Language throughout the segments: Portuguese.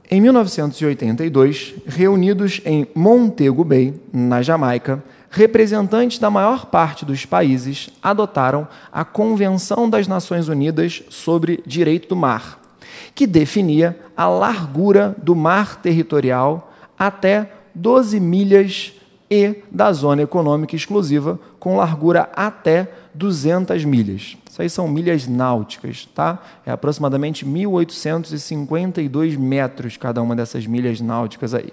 Em 1982, reunidos em Montego Bay, na Jamaica, representantes da maior parte dos países adotaram a Convenção das Nações Unidas sobre Direito do Mar, que definia a largura do mar territorial até 12 milhas e da zona econômica exclusiva, com largura até 200 milhas. Isso aí são milhas náuticas, tá? É aproximadamente 1.852 metros cada uma dessas milhas náuticas aí.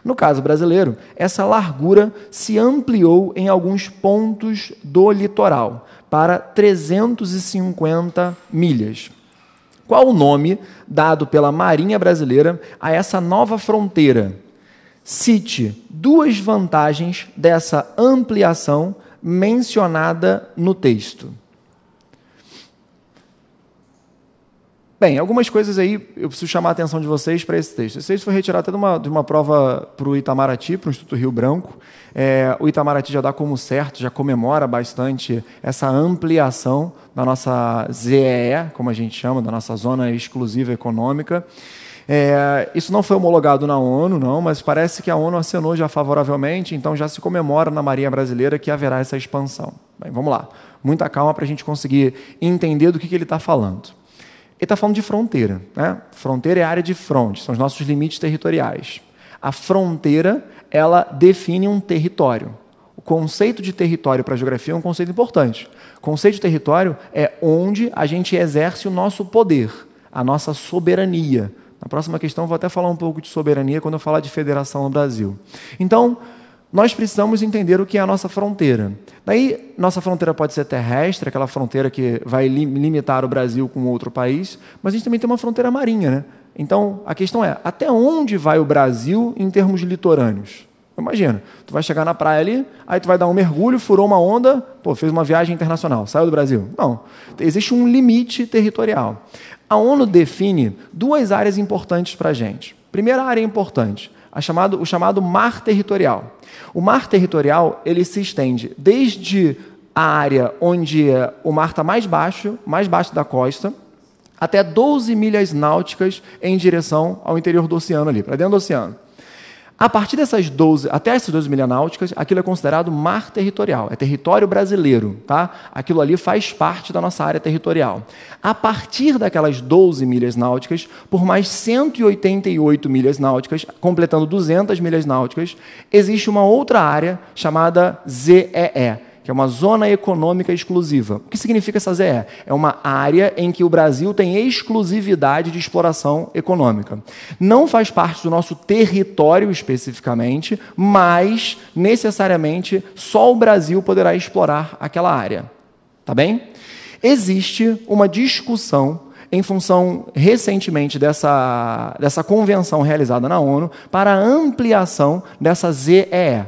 No caso brasileiro, essa largura se ampliou em alguns pontos do litoral para 350 milhas. Qual o nome dado pela Marinha Brasileira a essa nova fronteira? Cite duas vantagens dessa ampliação mencionada no texto. Bem, algumas coisas aí eu preciso chamar a atenção de vocês para esse texto. Esse texto foi retirado até de uma prova para o Itamaraty, para o Instituto Rio Branco. O Itamaraty já dá como certo, já comemora bastante essa ampliação da nossa ZEE, como a gente chama, da nossa Zona Exclusiva Econômica. Isso não foi homologado na ONU, não, mas parece que a ONU acenou já favoravelmente, então já se comemora na Marinha Brasileira que haverá essa expansão. Bem, vamos lá. Muita calma para a gente conseguir entender do que ele está falando. Ele está falando de fronteira, né? Fronteira é a área de fronte, são os nossos limites territoriais. A fronteira, ela define um território. O conceito de território para a geografia é um conceito importante. O conceito de território é onde a gente exerce o nosso poder, a nossa soberania. Na próxima questão, vou até falar um pouco de soberania quando eu falar de federação no Brasil. Então, nós precisamos entender o que é a nossa fronteira. Daí, nossa fronteira pode ser terrestre, aquela fronteira que vai limitar o Brasil com outro país, mas a gente também tem uma fronteira marinha, né? Então, a questão é, até onde vai o Brasil em termos litorâneos? Imagina, tu vai chegar na praia ali, aí tu vai dar um mergulho, furou uma onda, fez uma viagem internacional, saiu do Brasil. Não, existe um limite territorial. A ONU define duas áreas importantes para a gente. Primeira área importante, o chamado mar territorial. O mar territorial ele se estende desde a área onde o mar está mais baixo da costa, até 12 milhas náuticas em direção ao interior do oceano ali, para dentro do oceano. A partir até essas 12 milhas náuticas, aquilo é considerado mar territorial, é território brasileiro, tá? Aquilo ali faz parte da nossa área territorial. A partir daquelas 12 milhas náuticas, por mais 188 milhas náuticas, completando 200 milhas náuticas, existe uma outra área chamada ZEE, que é uma Zona Econômica Exclusiva. O que significa essa ZEE? É uma área em que o Brasil tem exclusividade de exploração econômica. Não faz parte do nosso território especificamente, mas, necessariamente, só o Brasil poderá explorar aquela área. Tá bem? Existe uma discussão em função, recentemente, dessa convenção realizada na ONU para a ampliação dessa ZEE.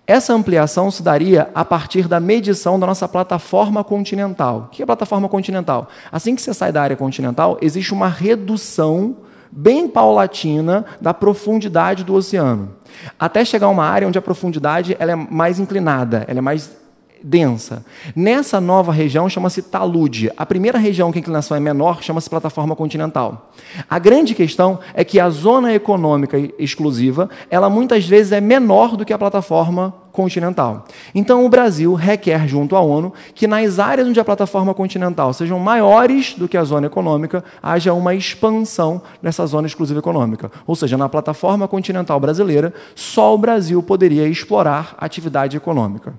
Essa ampliação se daria a partir da medição da nossa plataforma continental. O que é plataforma continental? Assim que você sai da área continental, existe uma redução bem paulatina da profundidade do oceano, até chegar a uma área onde a profundidade ela é mais inclinada, ela é mais densa. Nessa nova região chama-se talude. A primeira região que a inclinação é menor chama-se plataforma continental. A grande questão é que a zona econômica exclusiva, ela muitas vezes é menor do que a plataforma continental. Então o Brasil requer junto à ONU que nas áreas onde a plataforma continental sejam maiores do que a zona econômica, haja uma expansão dessa zona exclusiva econômica. Ou seja, na plataforma continental brasileira, só o Brasil poderia explorar atividade econômica.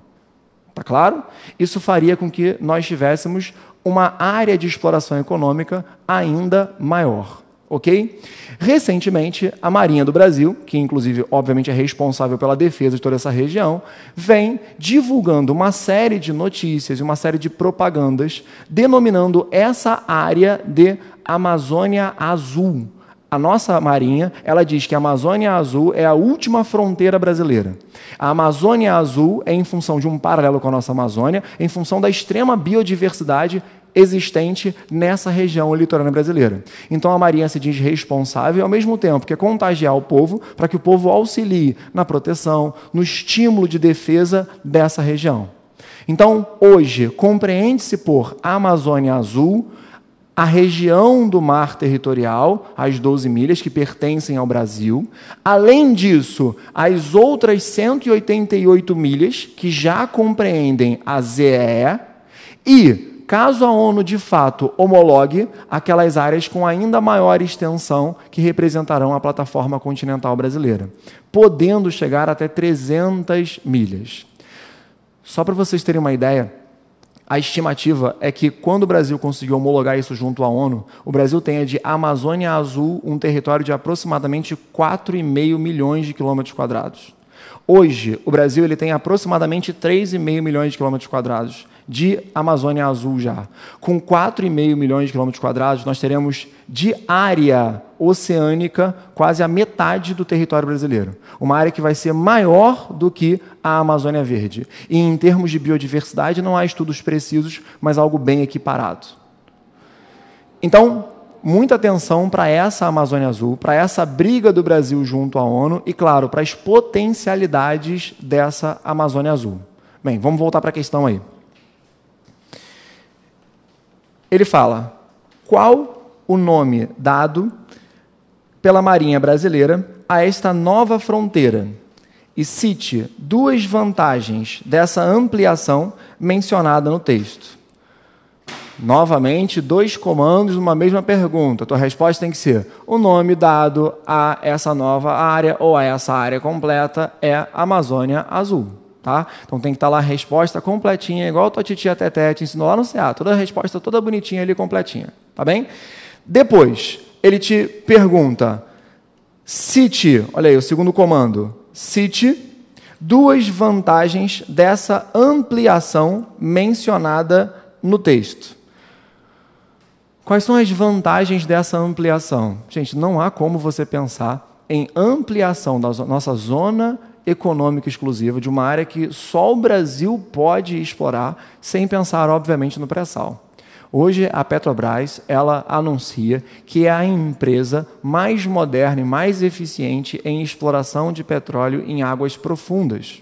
Tá claro? Isso faria com que nós tivéssemos uma área de exploração econômica ainda maior. Ok? Recentemente, a Marinha do Brasil, que inclusive, obviamente, é responsável pela defesa de toda essa região, vem divulgando uma série de notícias e uma série de propagandas denominando essa área de Amazônia Azul. A nossa Marinha, ela diz que a Amazônia Azul é a última fronteira brasileira. A Amazônia Azul é em função de um paralelo com a nossa Amazônia, em função da extrema biodiversidade existente nessa região litorânea brasileira. Então a Marinha se diz responsável, ao mesmo tempo que é contagiar o povo, para que o povo auxilie na proteção, no estímulo de defesa dessa região. Então, hoje, compreende-se por Amazônia Azul a região do mar territorial, as 12 milhas que pertencem ao Brasil. Além disso, as outras 188 milhas que já compreendem a ZEE e, caso a ONU de fato homologue, aquelas áreas com ainda maior extensão que representarão a plataforma continental brasileira, podendo chegar até 300 milhas. Só para vocês terem uma ideia, a estimativa é que, quando o Brasil conseguiu homologar isso junto à ONU, o Brasil tenha de Amazônia Azul um território de aproximadamente 4,5 milhões de quilômetros quadrados. Hoje, o Brasil ele tem aproximadamente 3,5 milhões de quilômetros quadrados de Amazônia Azul já. Com 4,5 milhões de quilômetros quadrados, nós teremos de área oceânica quase a metade do território brasileiro. Uma área que vai ser maior do que a Amazônia Verde. E em termos de biodiversidade, não há estudos precisos, mas algo bem equiparado. Então, muita atenção para essa Amazônia Azul, para essa briga do Brasil junto à ONU e, claro, para as potencialidades dessa Amazônia Azul. Bem, vamos voltar para a questão aí. Ele fala, qual o nome dado pela Marinha Brasileira a esta nova fronteira? E cite duas vantagens dessa ampliação mencionada no texto. Novamente, dois comandos numa mesma pergunta. A tua resposta tem que ser, o nome dado a essa nova área ou a essa área completa é Amazônia Azul. Tá? Então tem que estar lá a resposta completinha, igual a tua titia Teté te ensinou lá no CA, toda a resposta toda bonitinha ali, completinha. Tá bem? Depois, ele te pergunta, cite, olha aí, o segundo comando, cite duas vantagens dessa ampliação mencionada no texto. Quais são as vantagens dessa ampliação? Gente, não há como você pensar em ampliação da nossa zona econômica exclusiva de uma área que só o Brasil pode explorar, sem pensar, obviamente, no pré-sal. Hoje, a Petrobras, ela anuncia que é a empresa mais moderna e mais eficiente em exploração de petróleo em águas profundas.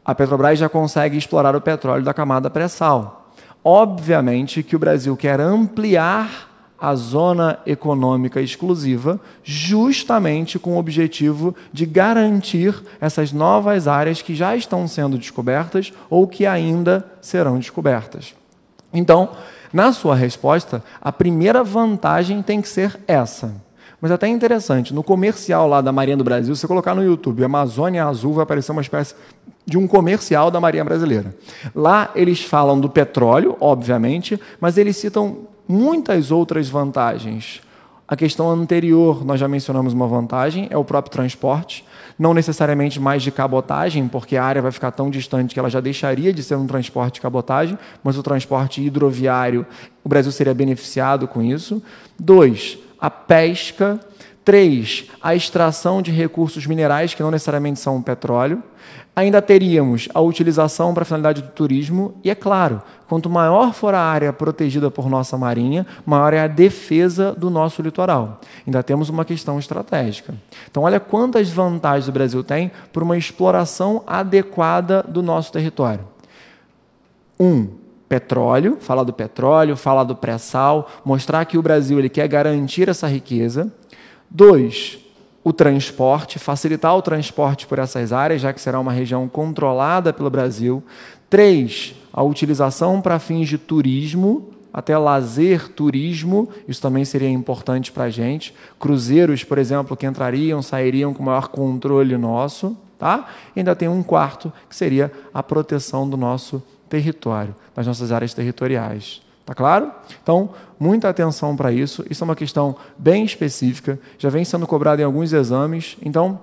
A Petrobras já consegue explorar o petróleo da camada pré-sal. Obviamente que o Brasil quer ampliar a zona econômica exclusiva, justamente com o objetivo de garantir essas novas áreas que já estão sendo descobertas ou que ainda serão descobertas. Então, na sua resposta, a primeira vantagem tem que ser essa. Mas até interessante, no comercial lá da Marinha do Brasil, se você colocar no YouTube Amazônia Azul, vai aparecer uma espécie de um comercial da Marinha Brasileira. Lá eles falam do petróleo, obviamente, mas eles citam muitas outras vantagens. A questão anterior, nós já mencionamos uma vantagem, é o próprio transporte, não necessariamente mais de cabotagem, porque a área vai ficar tão distante que ela já deixaria de ser um transporte de cabotagem, mas o transporte hidroviário, o Brasil seria beneficiado com isso. 2, a pesca. 3, a extração de recursos minerais, que não necessariamente são petróleo. Ainda teríamos a utilização para a finalidade do turismo e, é claro, quanto maior for a área protegida por nossa marinha, maior é a defesa do nosso litoral. Ainda temos uma questão estratégica. Então, olha quantas vantagens o Brasil tem por uma exploração adequada do nosso território. 1, petróleo, falar do pré-sal, mostrar que o Brasil ele quer garantir essa riqueza. 2, o transporte, facilitar o transporte por essas áreas, já que será uma região controlada pelo Brasil. 3, a utilização para fins de turismo, até lazer, turismo, isso também seria importante para a gente. Cruzeiros, por exemplo, que entrariam, sairiam com maior controle nosso. Tá? E ainda tem um quarto, que seria a proteção do nosso território, das nossas áreas territoriais. Tá claro? Então, muita atenção para isso. Isso é uma questão bem específica, já vem sendo cobrada em alguns exames, então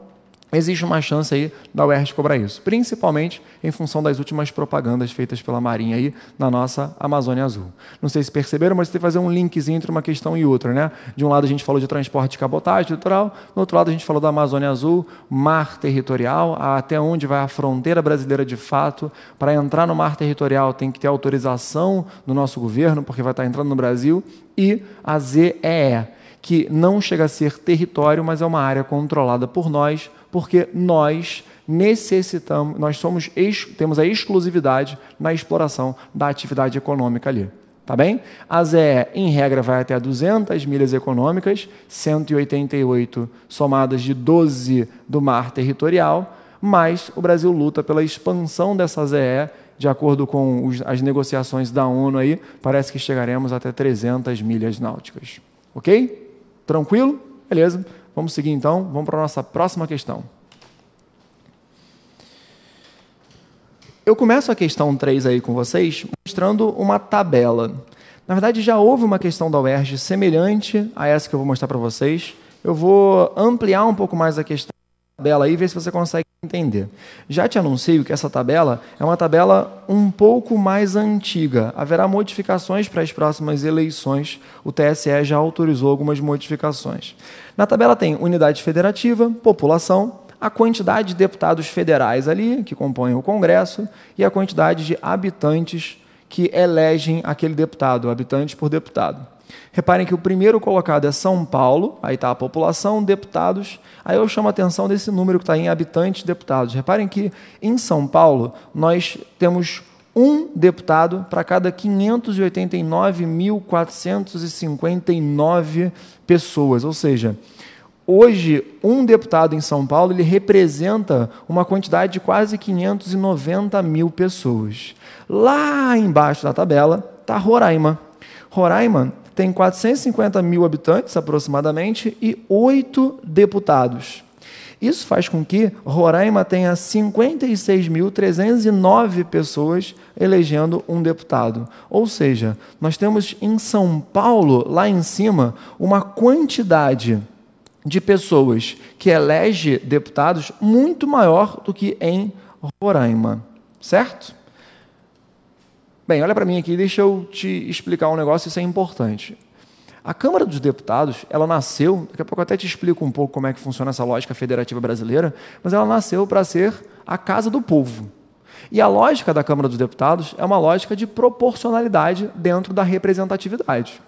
existe uma chance aí da UERJ cobrar isso, principalmente em função das últimas propagandas feitas pela Marinha aí na nossa Amazônia Azul. Não sei se perceberam, mas tem que fazer um linkzinho entre uma questão e outra, né? De um lado a gente falou de transporte de cabotagem litoral, do outro lado a gente falou da Amazônia Azul, mar territorial, até onde vai a fronteira brasileira de fato. Para entrar no mar territorial tem que ter autorização do nosso governo, porque vai estar entrando no Brasil, e a ZEE, que não chega a ser território, mas é uma área controlada por nós, porque nós necessitamos, temos a exclusividade na exploração da atividade econômica ali. Tá bem? A ZE, em regra, vai até 200 milhas econômicas, 188 somadas de 12 do mar territorial, mas o Brasil luta pela expansão dessa ZE, de acordo com as negociações da ONU aí, parece que chegaremos até 300 milhas náuticas. Ok? Tranquilo? Beleza. Vamos seguir então, vamos para a nossa próxima questão. Eu começo a questão 3 aí com vocês, mostrando uma tabela. Na verdade, já houve uma questão da UERJ semelhante a essa que eu vou mostrar para vocês. Eu vou ampliar um pouco mais a questão da tabela aí e ver se você consegue entender. Já te anuncio que essa tabela é uma tabela um pouco mais antiga. Haverá modificações para as próximas eleições. O TSE já autorizou algumas modificações. Na tabela tem unidade federativa, população, a quantidade de deputados federais ali, que compõem o Congresso, e a quantidade de habitantes que elegem aquele deputado, habitantes por deputado. Reparem que o primeiro colocado é São Paulo, aí está a população, deputados, aí eu chamo a atenção desse número que está em habitantes, deputados. Reparem que em São Paulo nós temos um deputado para cada 589.459 pessoas, ou seja, hoje, um deputado em São Paulo ele representa uma quantidade de quase 590 mil pessoas. Lá embaixo da tabela está Roraima. Roraima tem 450 mil habitantes, aproximadamente, e 8 deputados. Isso faz com que Roraima tenha 56.309 pessoas elegendo um deputado. Ou seja, nós temos em São Paulo, lá em cima, uma quantidade de pessoas que elege deputados muito maior do que em Roraima, certo? Bem, olha para mim aqui, deixa eu te explicar um negócio, isso é importante. A Câmara dos Deputados, ela nasceu, daqui a pouco eu até te explico um pouco como é que funciona essa lógica federativa brasileira, mas ela nasceu para ser a casa do povo. E a lógica da Câmara dos Deputados é uma lógica de proporcionalidade dentro da representatividade.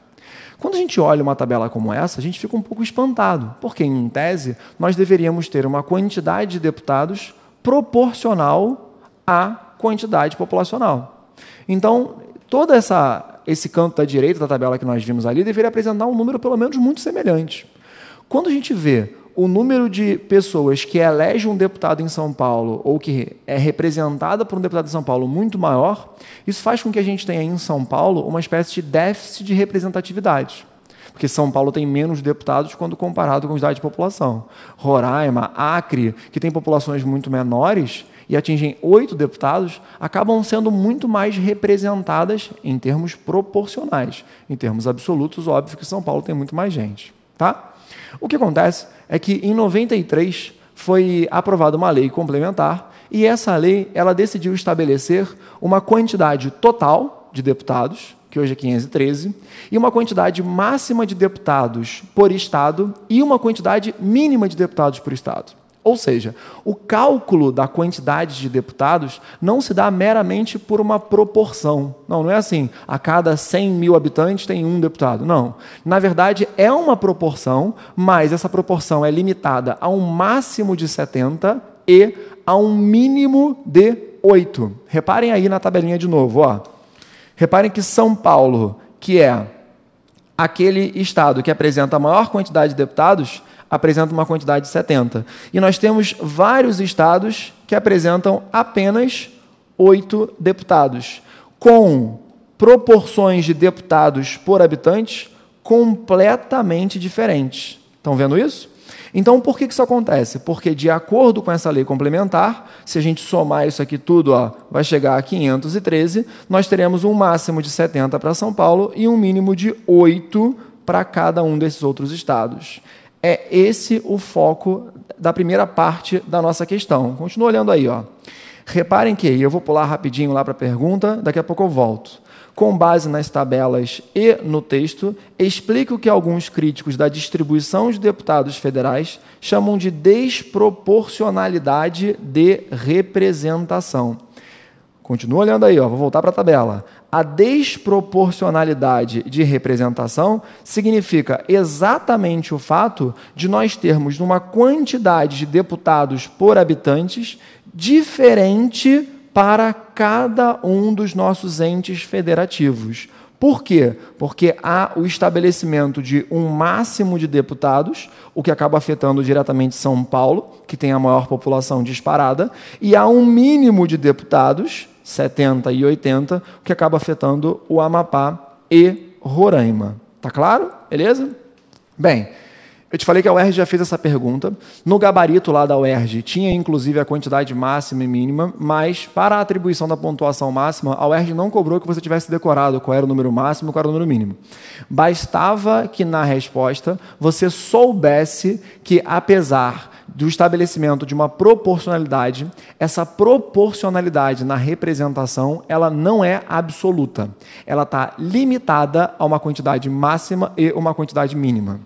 Quando a gente olha uma tabela como essa, a gente fica um pouco espantado, porque, em tese, nós deveríamos ter uma quantidade de deputados proporcional à quantidade populacional. Então, todo esse canto da direita da tabela que nós vimos ali deveria apresentar um número, pelo menos, muito semelhante. Quando a gente vê o número de pessoas que elegem um deputado em São Paulo ou que é representada por um deputado em São Paulo muito maior, isso faz com que a gente tenha em São Paulo uma espécie de déficit de representatividade. Porque São Paulo tem menos deputados quando comparado com a quantidade de população. Roraima, Acre, que tem populações muito menores e atingem 8 deputados, acabam sendo muito mais representadas em termos proporcionais. Em termos absolutos, óbvio que São Paulo tem muito mais gente. Tá? O que acontece é que, em 93, foi aprovada uma lei complementar e essa lei ela decidiu estabelecer uma quantidade total de deputados, que hoje é 513, e uma quantidade máxima de deputados por Estado e uma quantidade mínima de deputados por Estado. Ou seja, o cálculo da quantidade de deputados não se dá meramente por uma proporção. Não é assim, a cada 100 mil habitantes tem um deputado. Não. Na verdade, é uma proporção, mas essa proporção é limitada a um máximo de 70 e a um mínimo de 8. Reparem aí na tabelinha de novo. Ó. Reparem que São Paulo, que é aquele estado que apresenta a maior quantidade de deputados, apresenta uma quantidade de 70. E nós temos vários estados que apresentam apenas 8 deputados, com proporções de deputados por habitantes completamente diferentes. Estão vendo isso? Então, por que isso acontece? Porque, de acordo com essa lei complementar, se a gente somar isso aqui tudo, ó, vai chegar a 513, nós teremos um máximo de 70 para São Paulo e um mínimo de 8 para cada um desses outros estados. É esse o foco da primeira parte da nossa questão. Continua olhando aí. Ó. Reparem que, eu vou pular rapidinho lá para a pergunta, daqui a pouco eu volto. Com base nas tabelas e no texto, explica o que alguns críticos da distribuição de deputados federais chamam de desproporcionalidade de representação. Continua olhando aí, ó, vou voltar para a tabela. A desproporcionalidade de representação significa exatamente o fato de nós termos uma quantidade de deputados por habitantes diferente para cada um dos nossos entes federativos. Por quê? Porque há o estabelecimento de um máximo de deputados, o que acaba afetando diretamente São Paulo, que tem a maior população disparada, e há um mínimo de deputados, 70 e 80, o que acaba afetando o Amapá e Roraima. Tá claro? Beleza? Bem, eu te falei que a UERJ já fez essa pergunta. No gabarito lá da UERJ tinha inclusive a quantidade máxima e mínima, mas para a atribuição da pontuação máxima, a UERJ não cobrou que você tivesse decorado qual era o número máximo e qual era o número mínimo. Bastava que na resposta você soubesse que, apesar do estabelecimento de uma proporcionalidade, essa proporcionalidade na representação ela não é absoluta. Ela está limitada a uma quantidade máxima e uma quantidade mínima.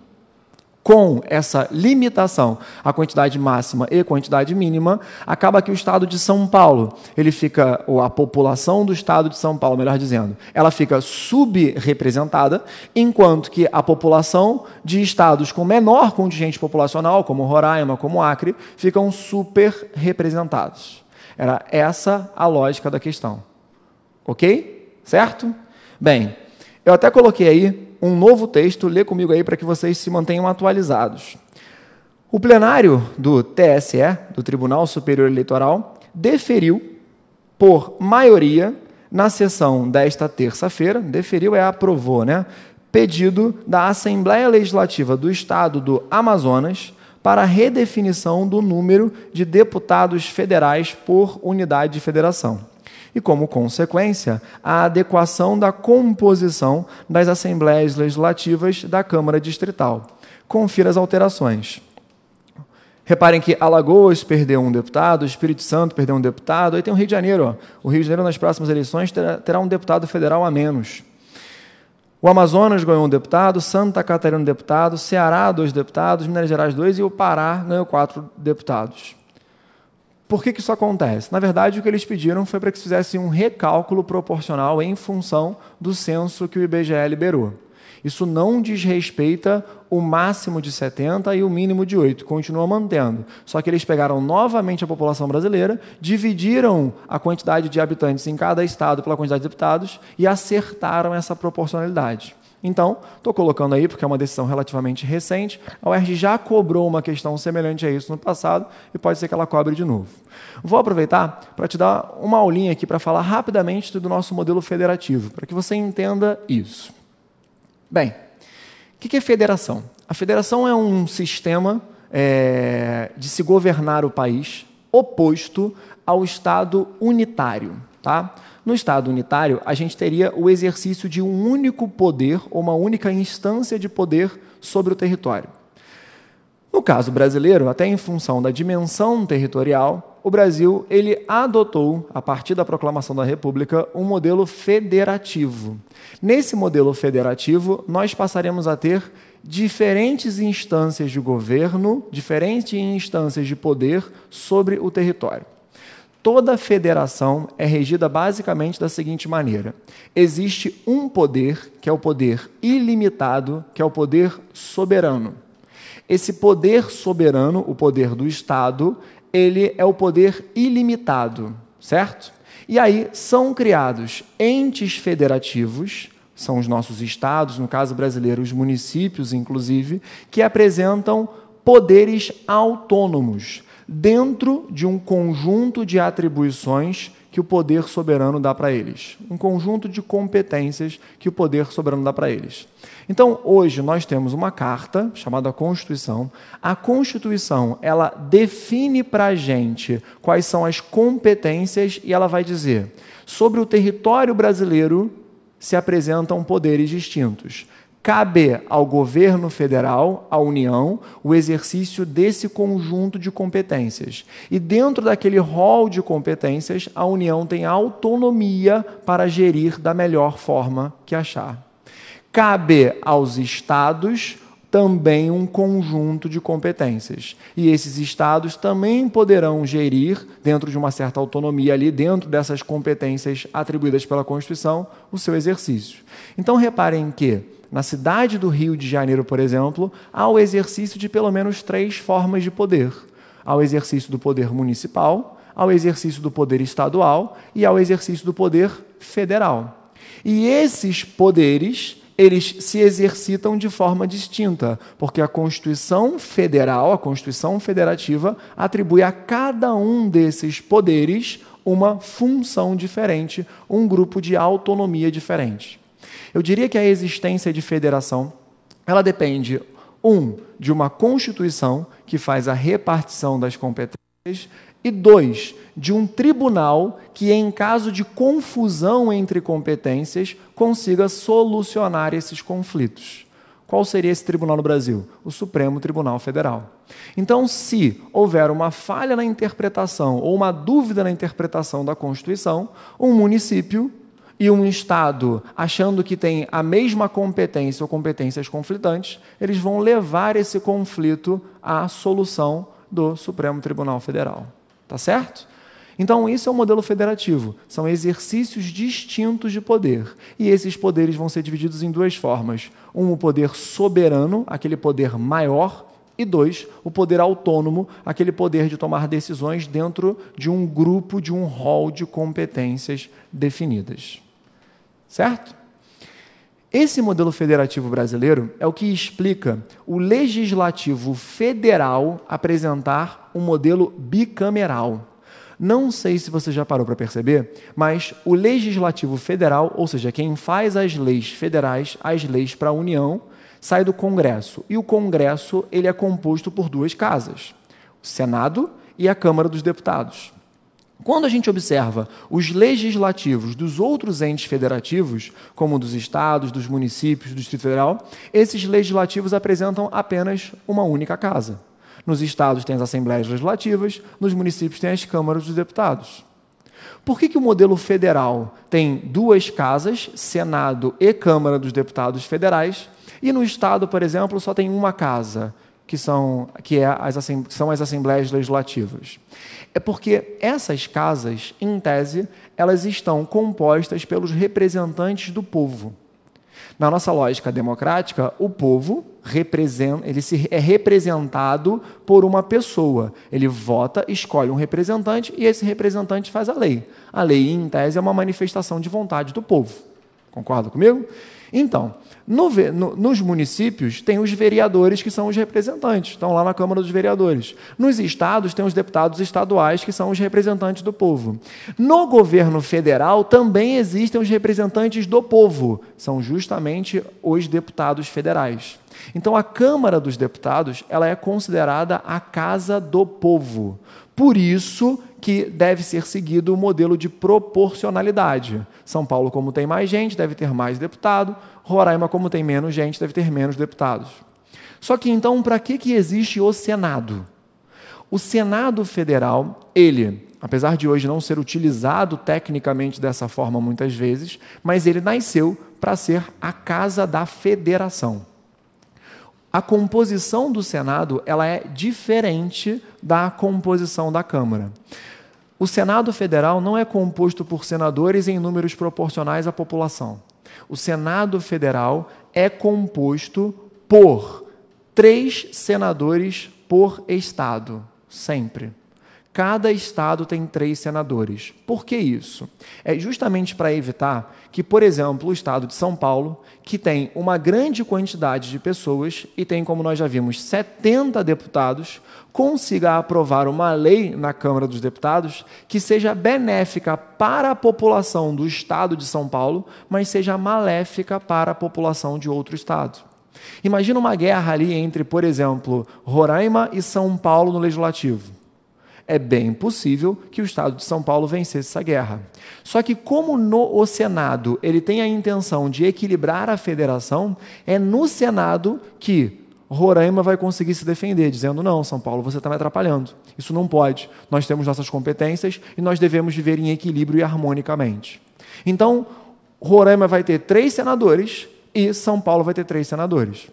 Com essa limitação à quantidade máxima e quantidade mínima, acaba que o estado de São Paulo, ou a população do estado de São Paulo, melhor dizendo, ela fica subrepresentada, enquanto que a população de estados com menor contingente populacional, como Roraima, como Acre, ficam superrepresentados. Era essa a lógica da questão. Ok? Certo? Bem, eu até coloquei aí um novo texto, lê comigo aí para que vocês se mantenham atualizados. O plenário do TSE, do Tribunal Superior Eleitoral, deferiu por maioria, na sessão desta terça-feira, deferiu aprovou, pedido da Assembleia Legislativa do Estado do Amazonas para a redefinição do número de deputados federais por unidade de federação. E, como consequência, a adequação da composição das Assembleias Legislativas da Câmara Distrital. Confira as alterações. Reparem que Alagoas perdeu um deputado, Espírito Santo perdeu um deputado, aí tem o Rio de Janeiro. O Rio de Janeiro, nas próximas eleições, terá um deputado federal a menos. O Amazonas ganhou um deputado, Santa Catarina um deputado, Ceará 2 deputados, Minas Gerais 2 e o Pará ganhou 4 deputados. Por que isso acontece? Na verdade, o que eles pediram foi para que se fizesse um recálculo proporcional em função do censo que o IBGE liberou. Isso não desrespeita o máximo de 70 e o mínimo de 8, continua mantendo. Só que eles pegaram novamente a população brasileira, dividiram a quantidade de habitantes em cada estado pela quantidade de deputados e acertaram essa proporcionalidade. Então, estou colocando aí, porque é uma decisão relativamente recente, a UERJ já cobrou uma questão semelhante a isso no passado e pode ser que ela cobre de novo. Vou aproveitar para te dar uma aulinha aqui para falar rapidamente do nosso modelo federativo, para que você entenda isso. Bem, o que é federação? A federação é um sistema de se governar o país oposto ao Estado unitário, tá? No Estado unitário, a gente teria o exercício de um único poder ou uma única instância de poder sobre o território. No caso brasileiro, até em função da dimensão territorial, o Brasil ele adotou, a partir da proclamação da República, um modelo federativo. Nesse modelo federativo, nós passaremos a ter diferentes instâncias de governo, diferentes instâncias de poder sobre o território. Toda federação é regida basicamente da seguinte maneira. Existe um poder, que é o poder ilimitado, que é o poder soberano. Esse poder soberano, o poder do Estado, ele é o poder ilimitado, certo? E aí são criados entes federativos, são os nossos estados, no caso brasileiro, os municípios, inclusive, que apresentam poderes autônomos, dentro de um conjunto de atribuições que o poder soberano dá para eles. Um conjunto de competências que o poder soberano dá para eles. Então, hoje, nós temos uma carta chamada Constituição. A Constituição, ela define para a gente quais são as competências e ela vai dizer, sobre o território brasileiro se apresentam poderes distintos. Cabe ao governo federal, à União, o exercício desse conjunto de competências. E dentro daquele rol de competências, a União tem autonomia para gerir da melhor forma que achar. Cabe aos estados também um conjunto de competências. E esses estados também poderão gerir, dentro de uma certa autonomia ali, dentro dessas competências atribuídas pela Constituição, o seu exercício. Então, reparem que na cidade do Rio de Janeiro, por exemplo, há o exercício de pelo menos 3 formas de poder. Há o exercício do poder municipal, há o exercício do poder estadual e há o exercício do poder federal. E esses poderes, eles se exercitam de forma distinta, porque a Constituição Federal, a Constituição Federativa, atribui a cada um desses poderes uma função diferente, um grupo de autonomia diferente. Eu diria que a existência de federação, ela depende, de uma Constituição que faz a repartição das competências, e 2, de um tribunal que, em caso de confusão entre competências, consiga solucionar esses conflitos. Qual seria esse tribunal no Brasil? O Supremo Tribunal Federal. Então, se houver uma falha na interpretação ou uma dúvida na interpretação da Constituição, um município e um Estado, achando que tem a mesma competência ou competências conflitantes, eles vão levar esse conflito à solução do Supremo Tribunal Federal. Tá certo? Então, isso é o modelo federativo. São exercícios distintos de poder. E esses poderes vão ser divididos em 2 formas. O poder soberano, aquele poder maior, e 2, o poder autônomo, aquele poder de tomar decisões dentro de um grupo, de um rol de competências definidas. Certo? Esse modelo federativo brasileiro é o que explica o legislativo federal apresentar um modelo bicameral. Não sei se você já parou para perceber, mas o legislativo federal, ou seja, quem faz as leis federais, as leis para a União, sai do Congresso. E o Congresso ele é composto por 2 casas, o Senado e a Câmara dos Deputados. Quando a gente observa os legislativos dos outros entes federativos, como dos estados, dos municípios, do Distrito Federal, esses legislativos apresentam apenas uma única casa. Nos estados tem as assembleias legislativas, nos municípios tem as câmaras dos deputados. Por que o modelo federal tem 2 casas, Senado e Câmara dos Deputados Federais, e no estado, por exemplo, só tem uma casa, que são as assembleias legislativas? É porque essas casas, em tese, elas estão compostas pelos representantes do povo. Na nossa lógica democrática, o povo é representado por uma pessoa. Ele vota, escolhe um representante e esse representante faz a lei. A lei, em tese, é uma manifestação de vontade do povo. Concorda comigo? Então, nos municípios, tem os vereadores, que são os representantes, estão lá na Câmara dos Vereadores. Nos estados, tem os deputados estaduais, que são os representantes do povo. No governo federal, também existem os representantes do povo, são justamente os deputados federais. Então, a Câmara dos Deputados ela é considerada a casa do povo. Por isso que deve ser seguido o modelo de proporcionalidade. São Paulo, como tem mais gente, deve ter mais deputado. Roraima, como tem menos gente, deve ter menos deputados. Só que, então, para que existe o Senado? O Senado Federal, ele, apesar de hoje não ser utilizado tecnicamente dessa forma muitas vezes, mas ele nasceu para ser a casa da federação. A composição do Senado ela é diferente da composição da Câmara. O Senado Federal não é composto por senadores em números proporcionais à população. O Senado Federal é composto por 3 senadores por estado, sempre. Cada estado tem 3 senadores. Por que isso? É justamente para evitar que, por exemplo, o estado de São Paulo, que tem uma grande quantidade de pessoas e tem, como nós já vimos, 70 deputados, consiga aprovar uma lei na Câmara dos Deputados que seja benéfica para a população do estado de São Paulo, mas seja maléfica para a população de outro estado. Imagina uma guerra ali entre, por exemplo, Roraima e São Paulo no Legislativo. É bem possível que o estado de São Paulo vencesse essa guerra. Só que como o Senado ele tem a intenção de equilibrar a federação, é no Senado que Roraima vai conseguir se defender, dizendo, não, São Paulo, você está me atrapalhando. Isso não pode. Nós temos nossas competências e nós devemos viver em equilíbrio e harmonicamente. Então, Roraima vai ter 3 senadores e São Paulo vai ter 3 senadores.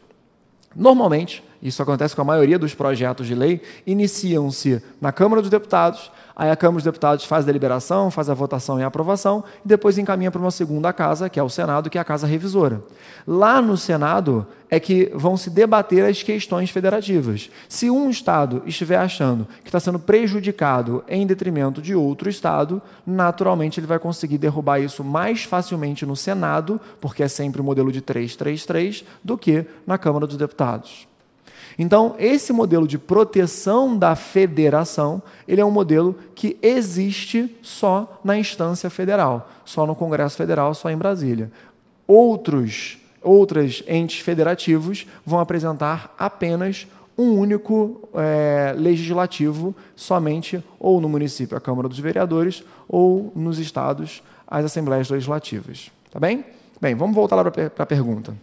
Normalmente, isso acontece com a maioria dos projetos de lei, iniciam-se na Câmara dos Deputados, aí a Câmara dos Deputados faz a deliberação, faz a votação e a aprovação, e depois encaminha para uma segunda casa, que é o Senado, que é a casa revisora. Lá no Senado é que vão se debater as questões federativas. Se um Estado estiver achando que está sendo prejudicado em detrimento de outro Estado, naturalmente ele vai conseguir derrubar isso mais facilmente no Senado, porque é sempre o modelo de 3-3-3, do que na Câmara dos Deputados. Então, esse modelo de proteção da federação, ele é um modelo que existe só na instância federal, só no Congresso Federal, só em Brasília. Outros entes federativos vão apresentar apenas um único legislativo, somente ou no município a Câmara dos Vereadores ou nos estados as Assembleias Legislativas. Tá bem? Bem, vamos voltar lá para a pergunta.